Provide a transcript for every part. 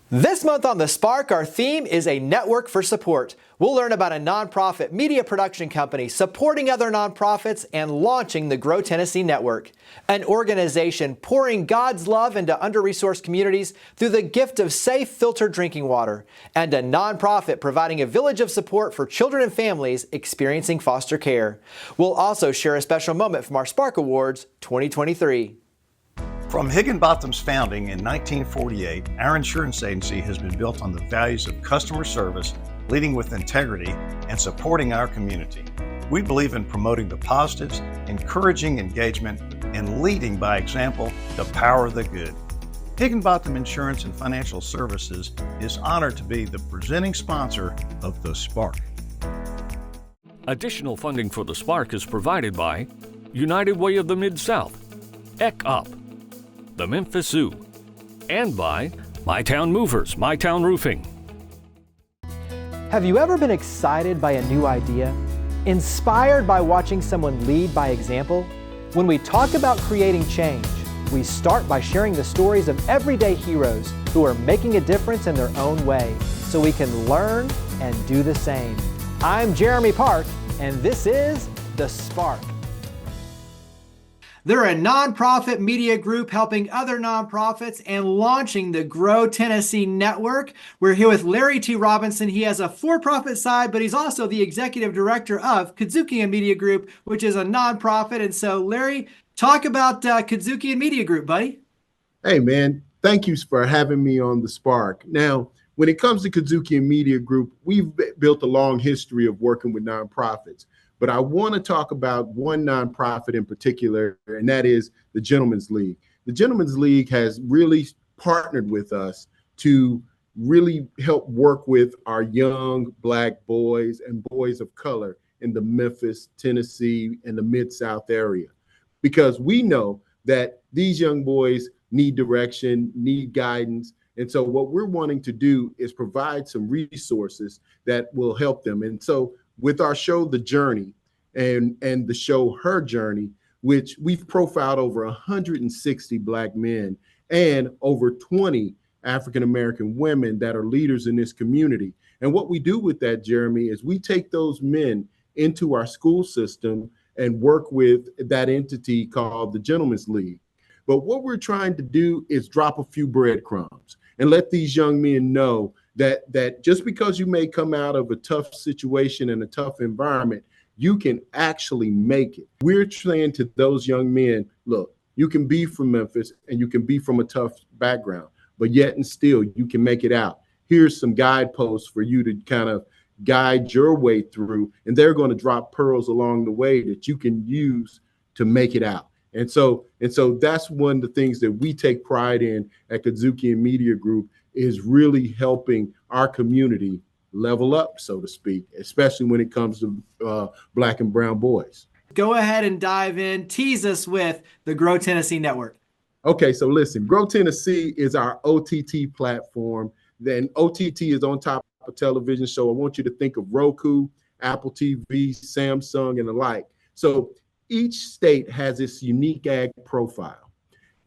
This month on The Spark, our theme is a network for support. We'll learn about a nonprofit media production company supporting other nonprofits and launching the Grow Tennessee Network, an organization pouring God's love into under-resourced communities through the gift of safe, filtered drinking water, and a nonprofit providing a village of support for children and families experiencing foster care. We'll also share a special moment from our Spark Awards 2023. From Higginbotham's founding in 1948, our insurance agency has been built on the values of customer service, leading with integrity, and supporting our community. We believe in promoting the positives, encouraging engagement, and leading by example the power of the good. Higginbotham Insurance and Financial Services is honored to be the presenting sponsor of The Spark. Additional funding for The Spark is provided by United Way of the Mid-South, ECUP, the Memphis Zoo, and by My Town Movers, My Town Roofing. Have you ever been excited by a new idea? Inspired by watching someone lead by example? When we talk about creating change, we start by sharing the stories of everyday heroes who are making a difference in their own way, so we can learn and do the same. I'm Jeremy Park, and this is The Spark. They're a nonprofit media group helping other nonprofits and launching the Grow Tennessee Network. We're here with Larry T. Robinson. He has a for-profit side, but he's also the executive director of Kadzukian Media Group, which is a nonprofit. And so, Larry, talk about Kadzukian Media Group, buddy. Hey, man, thank you for having me on The Spark. Now, when it comes to Kadzukian Media Group, we've built a long history of working with nonprofits. But I want to talk about one nonprofit in particular, and that is the Gentlemen's League. The Gentlemen's League has really partnered with us to really help work with our young Black boys and boys of color in the Memphis, Tennessee, and the Mid-South area. Because we know that these young boys need direction, need guidance. And so what we're wanting to do is provide some resources that will help them. And so with our show, The Journey, and the show, Her Journey, which we've profiled over 160 Black men and over 20 African-American women that are leaders in this community. And what we do with that, Jeremy, is we take those men into our school system and work with that entity called the Gentlemen's League. But what we're trying to do is drop a few breadcrumbs and let these young men know that just because you may come out of a tough situation and a tough environment, you can actually make it. We're saying to those young men, look, you can be from Memphis and you can be from a tough background, but yet and still you can make it out. Here's some guideposts for you to kind of guide your way through, and they're going to drop pearls along the way that you can use to make it out. And so that's one of the things that we take pride in at Kadzukian Media Group, is really helping our community level up, so to speak, especially when it comes to Black and brown boys. Go ahead and dive in. Tease us with the Grow Tennessee Network. Okay, so listen, Grow Tennessee is our OTT platform. Then OTT is on top of television, so I want you to think of Roku, Apple TV, Samsung, and the like. So each state has its unique ag profile.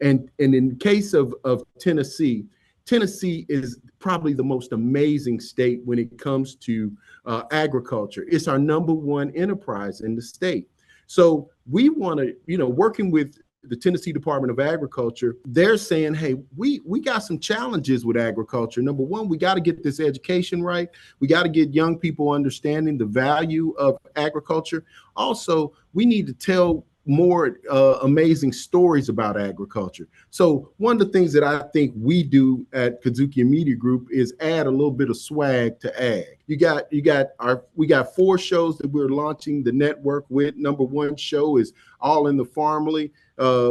And in the case of Tennessee, Tennessee is probably the most amazing state when it comes to agriculture. It's our number one enterprise in the state. So we want to, working with the Tennessee Department of Agriculture, they're saying, hey, we got some challenges with agriculture. Number one, we got to get this education right. We got to get young people understanding the value of agriculture. Also, we need to tell more amazing stories about agriculture. So one of the things that I think we do at Kadzukian Media Group is add a little bit of swag to ag. We got 4 shows that we're launching the network with. Number 1 show is All in the Farmly,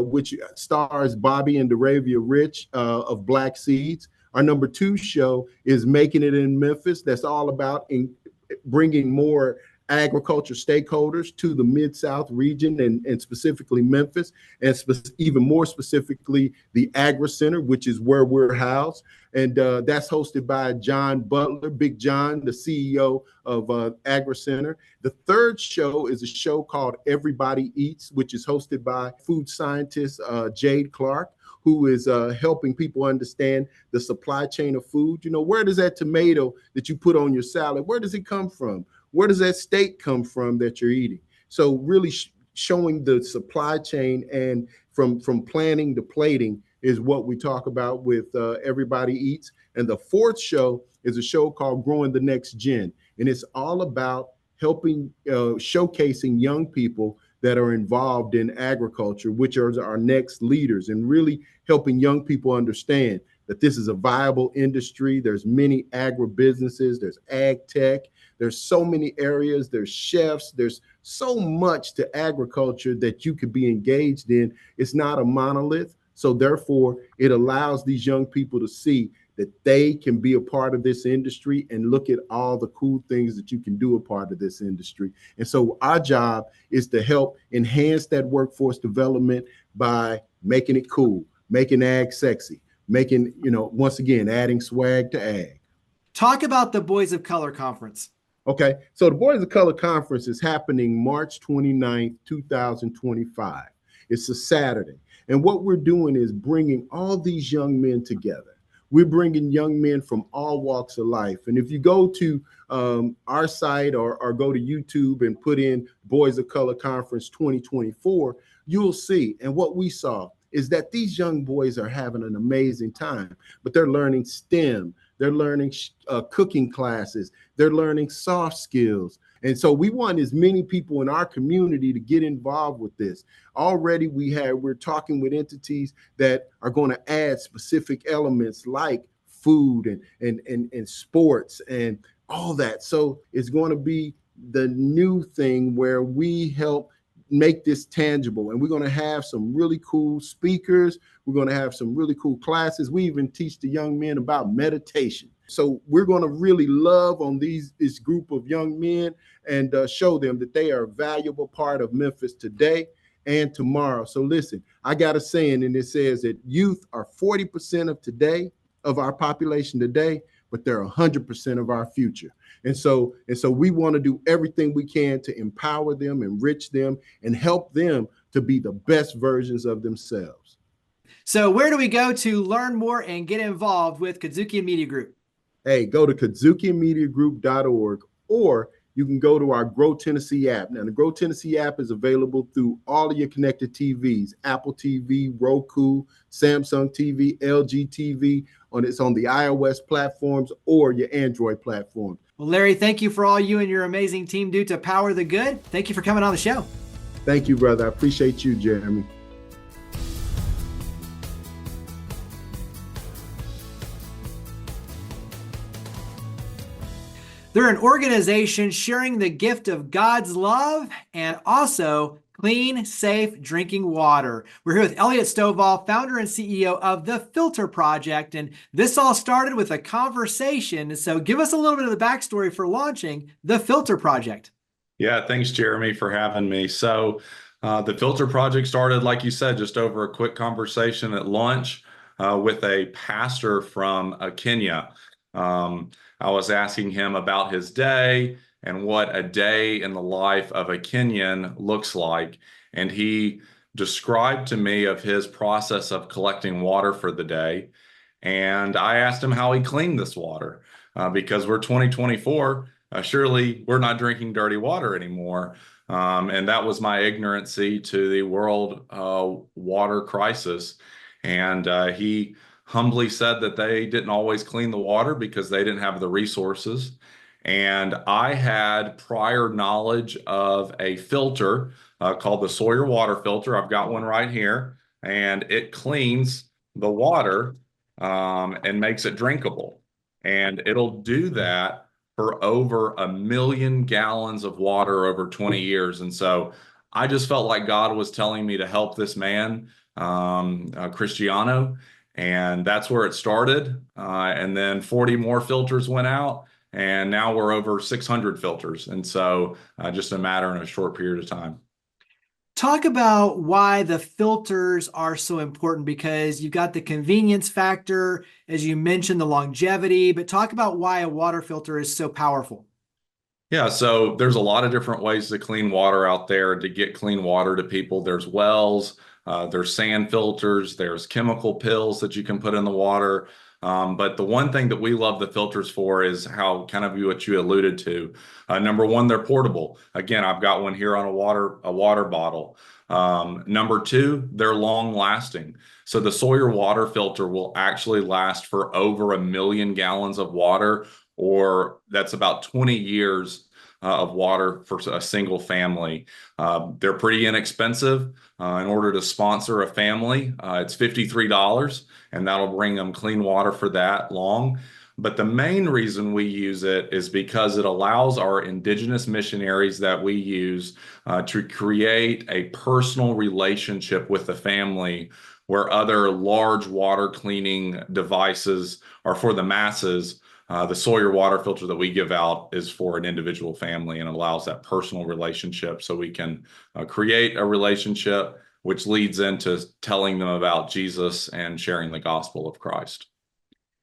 which stars Bobby and Deravia Rich of Black Seeds. Our number 2 show is Making It in Memphis. That's all about bringing more agriculture stakeholders to the Mid-South region and specifically Memphis, and even more specifically the Agri Center, which is where we're housed. And that's hosted by John Butler, Big John, the CEO of Agri Center. The 3rd show is a show called Everybody Eats, which is hosted by food scientist Jade Clark, who is helping people understand the supply chain of food. You know, where does that tomato that you put on your salad, where does it come from? Where does that steak come from that you're eating? So really showing the supply chain, and from planning to plating is what we talk about with Everybody Eats. And the fourth show is a show called Growing the Next Gen. And it's all about helping, showcasing young people that are involved in agriculture, which are our next leaders, and really helping young people understand that this is a viable industry. There's many agribusinesses, there's ag tech, there's so many areas, there's chefs, there's so much to agriculture that you could be engaged in. It's not a monolith. So therefore, it allows these young people to see that they can be a part of this industry and look at all the cool things that you can do a part of this industry. And so our job is to help enhance that workforce development by making it cool, making ag sexy, making, you know, once again, adding swag to ag. Talk about the Boys of Color Conference. Okay, so the Boys of Color Conference is happening March 29th, 2025. It's a Saturday. And what we're doing is bringing all these young men together. We're bringing young men from all walks of life. And if you go to our site or go to YouTube and put in Boys of Color Conference 2024, you'll see. And what we saw is that these young boys are having an amazing time, but they're learning STEM, they're learning cooking classes, they're learning soft skills. And so we want as many people in our community to get involved with this. Already we're talking with entities that are going to add specific elements like food and sports and all that. So it's going to be the new thing where we help make this tangible. And we're going to have some really cool speakers. We're going to have some really cool classes. We even teach the young men about meditation. So we're going to really love on this group of young men and show them that they are a valuable part of Memphis today and tomorrow. So listen, I got a saying, and it says that youth are 40% of today, of our population today, but they're 100% of our future. And so we want to do everything we can to empower them, enrich them, and help them to be the best versions of themselves. So where do we go to learn more and get involved with Kadzukian Media Group? Hey, go to KadzukianMediaGroup.org, or you can go to our Grow Tennessee app. Now, the Grow Tennessee app is available through all of your connected TVs, Apple TV, Roku, Samsung TV, LG TV. It's on the iOS platforms or your Android platform. Well, Larry, thank you for all you and your amazing team do to power the good. Thank you for coming on the show. Thank you, brother. I appreciate you, Jeremy. They're an organization sharing the gift of God's love and also clean, safe drinking water. We're here with Elliot Stovall, founder and CEO of The Filter Project. And this all started with a conversation. So give us a little bit of the backstory for launching The Filter Project. Yeah, thanks, Jeremy, for having me. So The Filter Project started, like you said, just over a quick conversation at lunch with a pastor from Kenya. I was asking him about his day and what a day in the life of a Kenyan looks like. And he described to me of his process of collecting water for the day. And I asked him how he cleaned this water because we're 2024. Surely we're not drinking dirty water anymore. And that was my ignorancy to the world water crisis. And he humbly said that they didn't always clean the water because they didn't have the resources. And I had prior knowledge of a filter called the Sawyer water filter. I've got one right here, and it cleans the water and makes it drinkable. And it'll do that for over 1 million gallons of water over 20 years. And so I just felt like God was telling me to help this man, Cristiano. And that's where it started. And then 40 more filters went out. And now we're over 600 filters. And so just a matter in a short period of time. Talk about why the filters are so important, because you've got the convenience factor, as you mentioned, the longevity, but talk about why a water filter is so powerful. Yeah, so there's a lot of different ways to clean water out there, to get clean water to people. There's wells, There's sand filters, there's chemical pills that you can put in the water. But the one thing that we love the filters for is how kind of what you alluded to. Number one, they're portable. Again, I've got one here on a water bottle. Number two, they're long lasting. So the Sawyer water filter will actually last for over 1 million gallons of water, or that's about 20 years of water for a single family. They're pretty inexpensive. In order to sponsor a family, it's $53, and that'll bring them clean water for that long. But the main reason we use it is because it allows our indigenous missionaries that we use to create a personal relationship with the family, where other large water cleaning devices are for the masses. The Sawyer water filter that we give out is for an individual family, and it allows that personal relationship, so we can create a relationship, which leads into telling them about Jesus and sharing the gospel of Christ.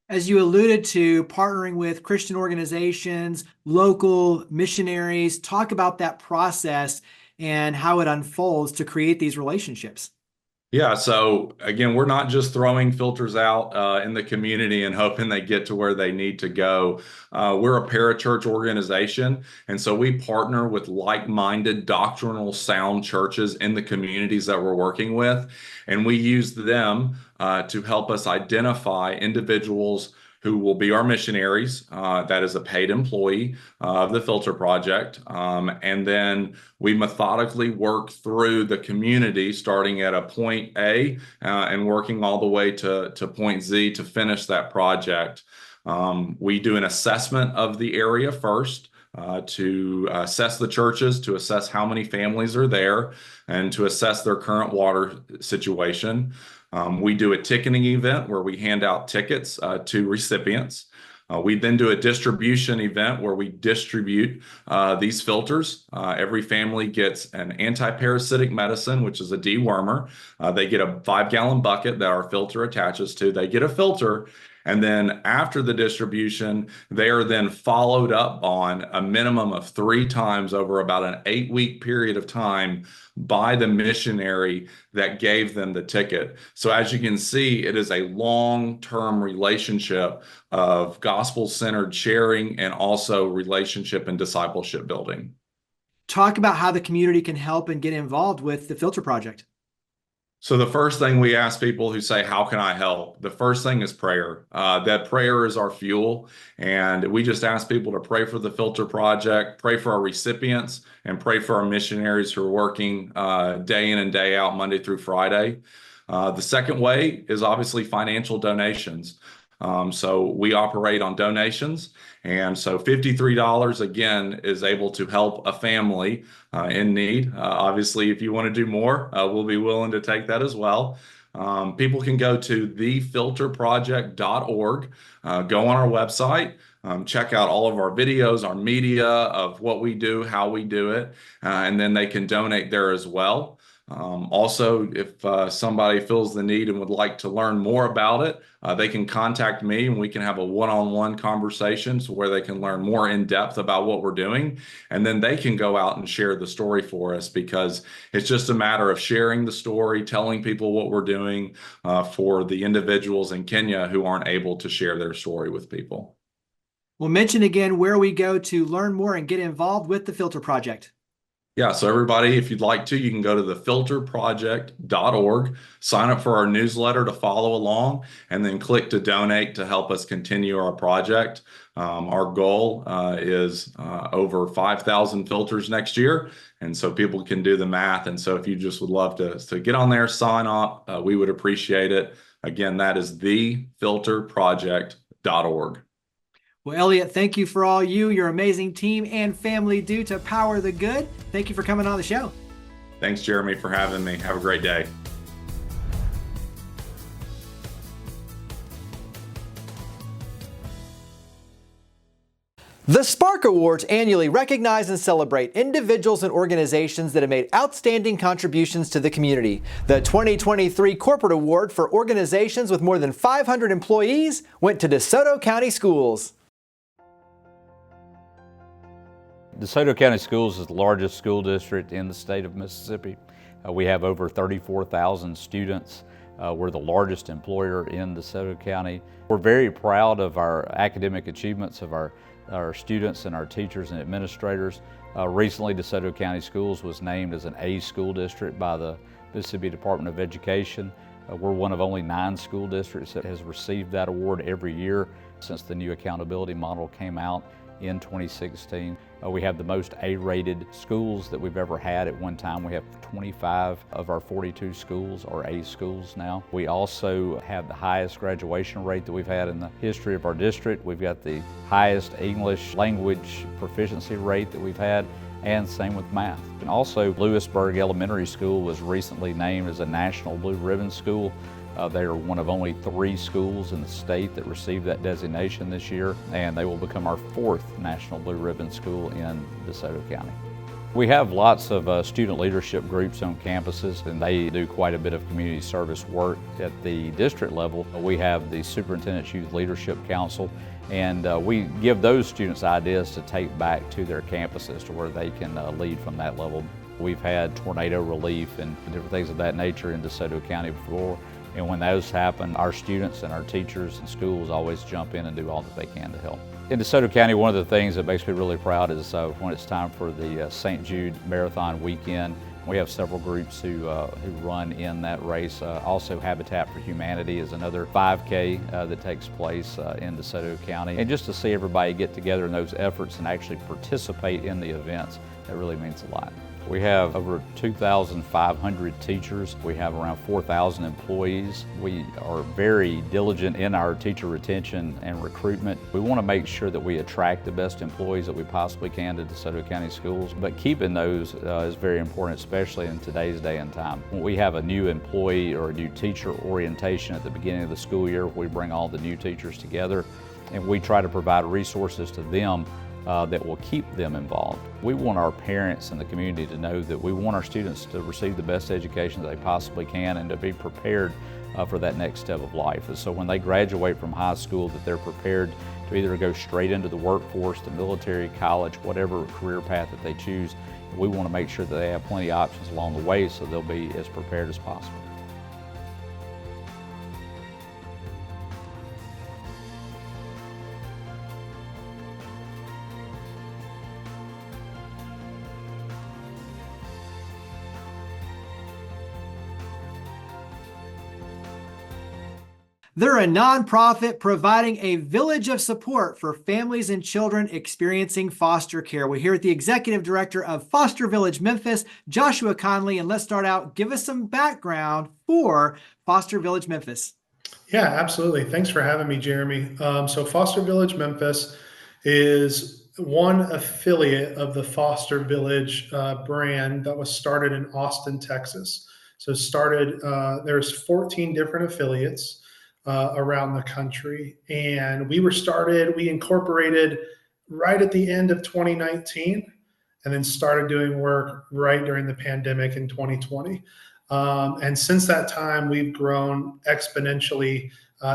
As you alluded to, partnering with Christian organizations, local missionaries, talk about that process and how it unfolds to create these relationships. Yeah, so again, we're not just throwing filters out in the community and hoping they get to where they need to go. We're a parachurch organization, and so we partner with like-minded, doctrinal sound churches in the communities that we're working with, and we use them to help us identify individuals who will be our missionaries. That is a paid employee of the Filter Project. And then we methodically work through the community, starting at a point A and working all the way to point Z to finish that project. We do an assessment of the area first, to assess the churches, to assess how many families are there, and to assess their current water situation. We do a ticketing event where we hand out tickets to recipients. We then do a distribution event where we distribute these filters. Every family gets an anti-parasitic medicine, which is a dewormer. They get a 5-gallon bucket that our filter attaches to. They get a filter. And then after the distribution, they are then followed up on a minimum of 3 times over about an 8-week period of time by the missionary that gave them the ticket. So as you can see, it is a long-term relationship of gospel-centered sharing and also relationship and discipleship building. Talk about how the community can help and get involved with the Filter Project. So the first thing we ask people who say, how can I help? The first thing is prayer. That prayer is our fuel. And we just ask people to pray for the Filter Project, pray for our recipients, and pray for our missionaries who are working day in and day out, Monday through Friday. The second way is obviously financial donations. So we operate on donations. And so $53, again, is able to help a family in need. Obviously, if you want to do more, we'll be willing to take that as well. People can go to thefilterproject.org, go on our website, check out all of our videos, our media of what we do, how we do it, and then they can donate there as well. Also, if somebody feels the need and would like to learn more about it, they can contact me and we can have a one-on-one conversation where they can learn more in depth about what we're doing. And then they can go out and share the story for us, because it's just a matter of sharing the story, telling people what we're doing for the individuals in Kenya who aren't able to share their story with people. We'll mention again where we go to learn more and get involved with the Filter Project. Yeah, so everybody, if you'd like to, you can go to thefilterproject.org, sign up for our newsletter to follow along, and then click to donate to help us continue our project. Our goal is over 5,000 filters next year, and so people can do the math. And so if you just would love to get on there, sign up, we would appreciate it. Again, that is thefilterproject.org. Well, Elliot, thank you for all your amazing team and family do to power the good. Thank you for coming on the show. Thanks, Jeremy, for having me. Have a great day. The Spark Awards annually recognize and celebrate individuals and organizations that have made outstanding contributions to the community. The 2023 Corporate Award for organizations with more than 500 employees went to DeSoto County Schools. DeSoto County Schools is the largest school district in the state of Mississippi. We have over 34,000 students. We're the largest employer in DeSoto County. We're very proud of our academic achievements of our students and our teachers and administrators. Recently, DeSoto County Schools was named as an A school district by the Mississippi Department of Education. We're one of only 9 school districts that has received that award every year since the new accountability model came out in 2016. We have the most A-rated schools that we've ever had at one time. We have 25 of our 42 schools are A schools now. We also have the highest graduation rate that we've had in the history of our district. We've got the highest English language proficiency rate that we've had, and same with math. And also, Lewisburg Elementary School was recently named as a National Blue Ribbon School. They are one of only 3 schools in the state that received that designation this year, and they will become our 4th National Blue Ribbon School in DeSoto County. We have lots of student leadership groups on campuses, and they do quite a bit of community service work. At the district level, we have the Superintendent's Youth Leadership Council, and we give those students ideas to take back to their campuses to where they can lead from that level. We've had tornado relief and different things of that nature in DeSoto County before. And when those happen, our students and our teachers and schools always jump in and do all that they can to help. In DeSoto County, one of the things that makes me really proud is when it's time for the St. Jude Marathon weekend. We have several groups who run in that race. Also, Habitat for Humanity is another 5K that takes place in DeSoto County. And just to see everybody get together in those efforts and actually participate in the events, that really means a lot. We have over 2,500 teachers. We have around 4,000 employees. We are very diligent in our teacher retention and recruitment. We want to make sure that we attract the best employees that we possibly can to DeSoto County Schools, but keeping those is very important, especially in today's day and time. When we have a new employee or a new teacher orientation at the beginning of the school year, we bring all the new teachers together and we try to provide resources to them that will keep them involved. We want our parents and the community to know that we want our students to receive the best education that they possibly can and to be prepared for that next step of life. And so when they graduate from high school, that they're prepared to either go straight into the workforce, the military, college, whatever career path that they choose. We want to make sure that they have plenty of options along the way so they'll be as prepared as possible. They're a nonprofit providing a village of support for families and children experiencing foster care. We're here with the Executive Director of Foster Village Memphis, Joshua Conley, and let's start out. Give us some background for Foster Village Memphis. Yeah, absolutely. Thanks for having me, Jeremy. So Foster Village Memphis is one affiliate of the Foster Village brand that was started in Austin, Texas. So there's 14 different affiliates around the country. And we incorporated right at the end of 2019 and then started doing work right during the pandemic in 2020. And since that time, we've grown exponentially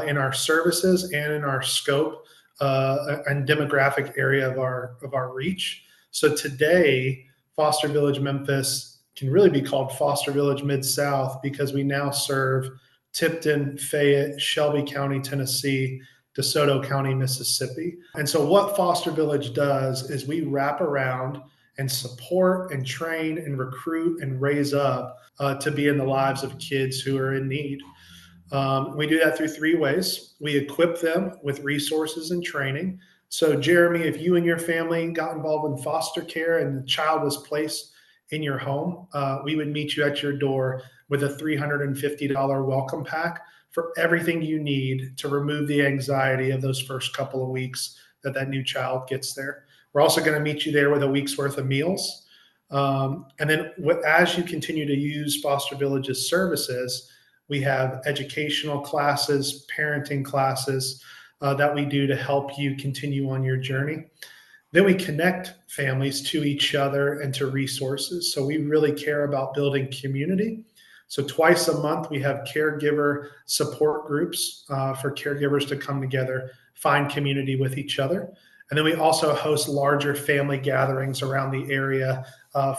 in our services and in our scope and demographic area of our reach. So today, Foster Village Memphis can really be called Foster Village Mid-South because we now serve Tipton, Fayette, Shelby County, Tennessee, DeSoto County, Mississippi. And so what Foster Village does is we wrap around and support and train and recruit and raise up to be in the lives of kids who are in need. We do that through 3 ways. We equip them with resources and training. So Jeremy, if you and your family got involved in foster care and the child was placed in your home, we would meet you at your door with a $350 welcome pack for everything you need to remove the anxiety of those first couple of weeks that new child gets there. We're also going to meet you there with a week's worth of meals. And then as you continue to use Foster Village's services, we have educational classes, parenting classes that we do to help you continue on your journey. Then we connect families to each other and to resources. So we really care about building community. So twice a month, we have caregiver support groups for caregivers to come together, find community with each other. And then we also host larger family gatherings around the area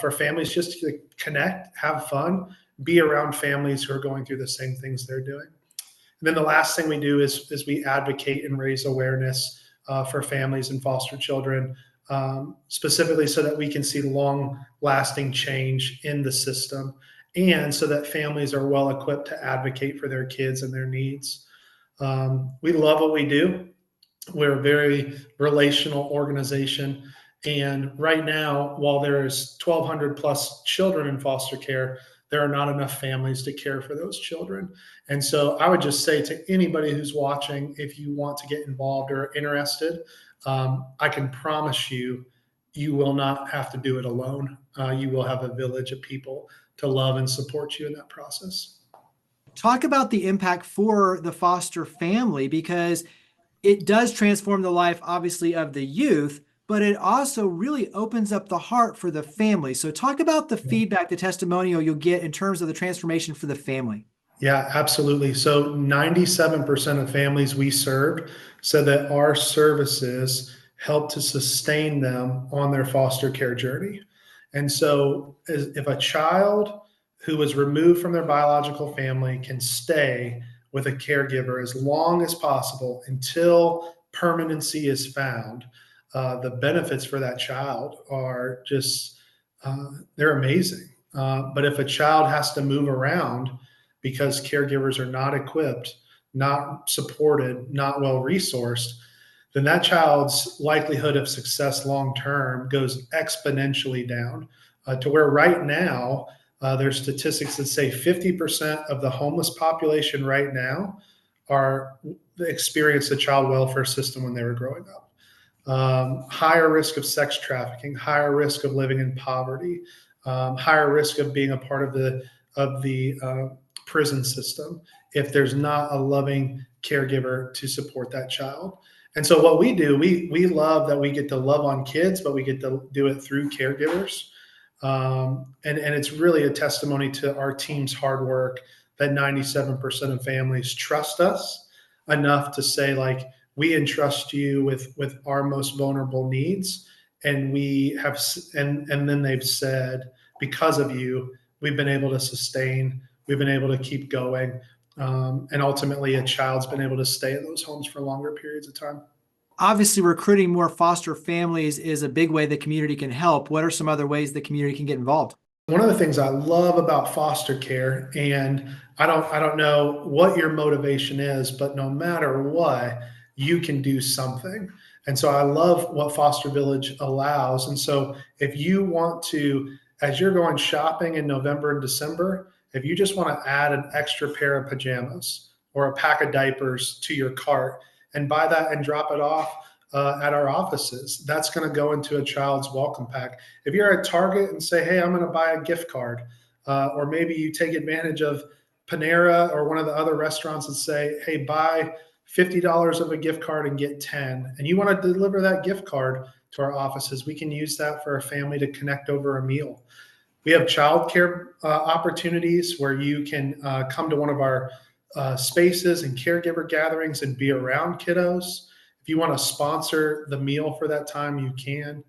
for families just to connect, have fun, be around families who are going through the same things they're doing. And then the last thing we do is we advocate and raise awareness for families and foster children, specifically so that we can see long-lasting change in the system, and so that families are well equipped to advocate for their kids and their needs. We love what we do. We're a very relational organization. And right now, while there's 1,200 plus children in foster care, there are not enough families to care for those children. And so I would just say to anybody who's watching, if you want to get involved or interested, I can promise you, you will not have to do it alone. You will have a village of people to love and support you in that process. Talk about the impact for the foster family, because it does transform the life, obviously, of the youth, but it also really opens up the heart for the family. So talk about the feedback, the testimonial you'll get in terms of the transformation for the family. Yeah, absolutely. So 97% of families we served said that our services help to sustain them on their foster care journey. And so if a child who was removed from their biological family can stay with a caregiver as long as possible until permanency is found, the benefits for that child are just, they're amazing. But if a child has to move around because caregivers are not equipped, not supported, not well resourced, then that child's likelihood of success long-term goes exponentially down to where right now, there's statistics that say 50% of the homeless population right now experienced a child welfare system when they were growing up. Higher risk of sex trafficking, higher risk of living in poverty, higher risk of being a part of the prison system if there's not a loving caregiver to support that child. And so what we do, we love that we get to love on kids, but we get to do it through caregivers. And it's really a testimony to our team's hard work that 97% of families trust us enough to say, like, we entrust you with our most vulnerable needs. And we have, and then they've said, because of you, we've been able to sustain, we've been able to keep going. And ultimately a child's been able to stay in those homes for longer periods of time. Obviously, recruiting more foster families is a big way the community can help. What are some other ways the community can get involved? One of the things I love about foster care, and I don't know what your motivation is, but no matter what, you can do something. And so I love what Foster Village allows. And so if you want to, as you're going shopping in November and December, if you just want to add an extra pair of pajamas or a pack of diapers to your cart and buy that and drop it off at our offices, that's going to go into a child's welcome pack. If you're at Target and say, hey, I'm going to buy a gift card, or maybe you take advantage of Panera or one of the other restaurants and say, hey, buy $50 of a gift card and get 10, and you want to deliver that gift card to our offices, we can use that for a family to connect over a meal. We have childcare opportunities where you can come to one of our spaces and caregiver gatherings and be around kiddos. If you want to sponsor the meal for that time, you can.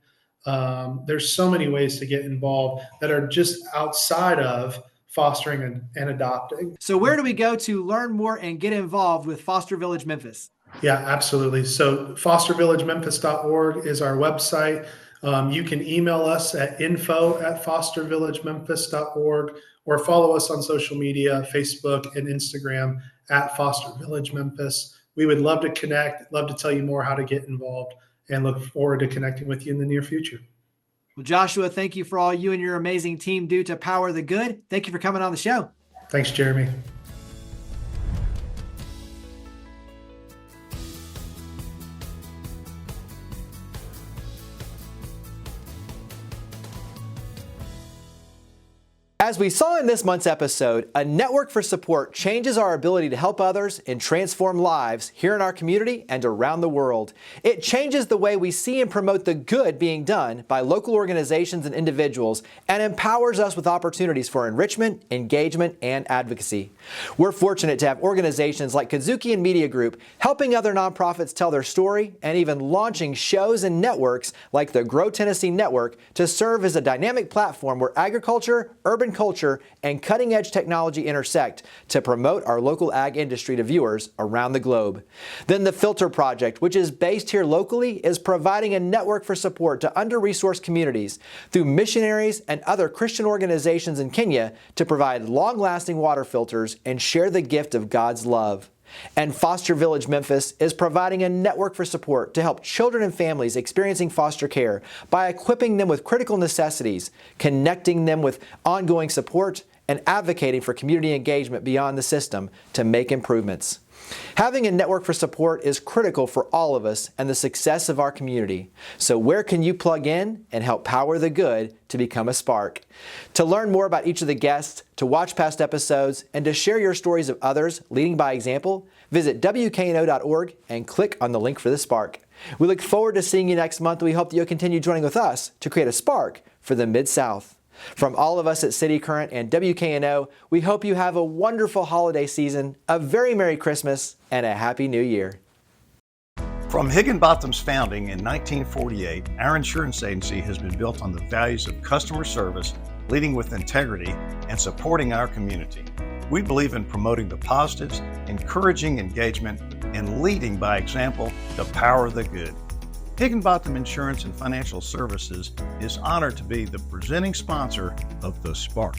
There's so many ways to get involved that are just outside of fostering and adopting. So where do we go to learn more and get involved with Foster Village Memphis? Yeah, absolutely. So fostervillagememphis.org is our website. You can email us at info@fostervillagememphis.org or follow us on social media, Facebook and Instagram at Foster Village Memphis. We would love to connect, love to tell you more how to get involved, and look forward to connecting with you in the near future. Well, Joshua, thank you for all you and your amazing team do to power the good. Thank you for coming on the show. Thanks, Jeremy. As we saw in this month's episode, a network for support changes our ability to help others and transform lives here in our community and around the world. It changes the way we see and promote the good being done by local organizations and individuals and empowers us with opportunities for enrichment, engagement, and advocacy. We're fortunate to have organizations like Kazuki Media Group helping other nonprofits tell their story and even launching shows and networks like the Grow Tennessee Network to serve as a dynamic platform where agriculture, urban culture and cutting-edge technology intersect to promote our local ag industry to viewers around the globe. Then the Filter Project, which is based here locally, is providing a network for support to under-resourced communities through missionaries and other Christian organizations in Kenya to provide long-lasting water filters and share the gift of God's love. And Foster Village Memphis is providing a network for support to help children and families experiencing foster care by equipping them with critical necessities, connecting them with ongoing support, and advocating for community engagement beyond the system to make improvements. Having a network for support is critical for all of us and the success of our community. So where can you plug in and help power the good to become a spark? To learn more about each of the guests, to watch past episodes, and to share your stories of others leading by example, visit WKNO.org and click on the link for the Spark. We look forward to seeing you next month. We hope that you'll continue joining with us to create a spark for the Mid-South. From all of us at City Current and WKNO, we hope you have a wonderful holiday season, a very Merry Christmas, and a Happy New Year. From Higginbotham's founding in 1948, our insurance agency has been built on the values of customer service, leading with integrity, and supporting our community. We believe in promoting the positives, encouraging engagement, and leading by example the power of the good. Higginbotham Insurance and Financial Services is honored to be the presenting sponsor of The Spark.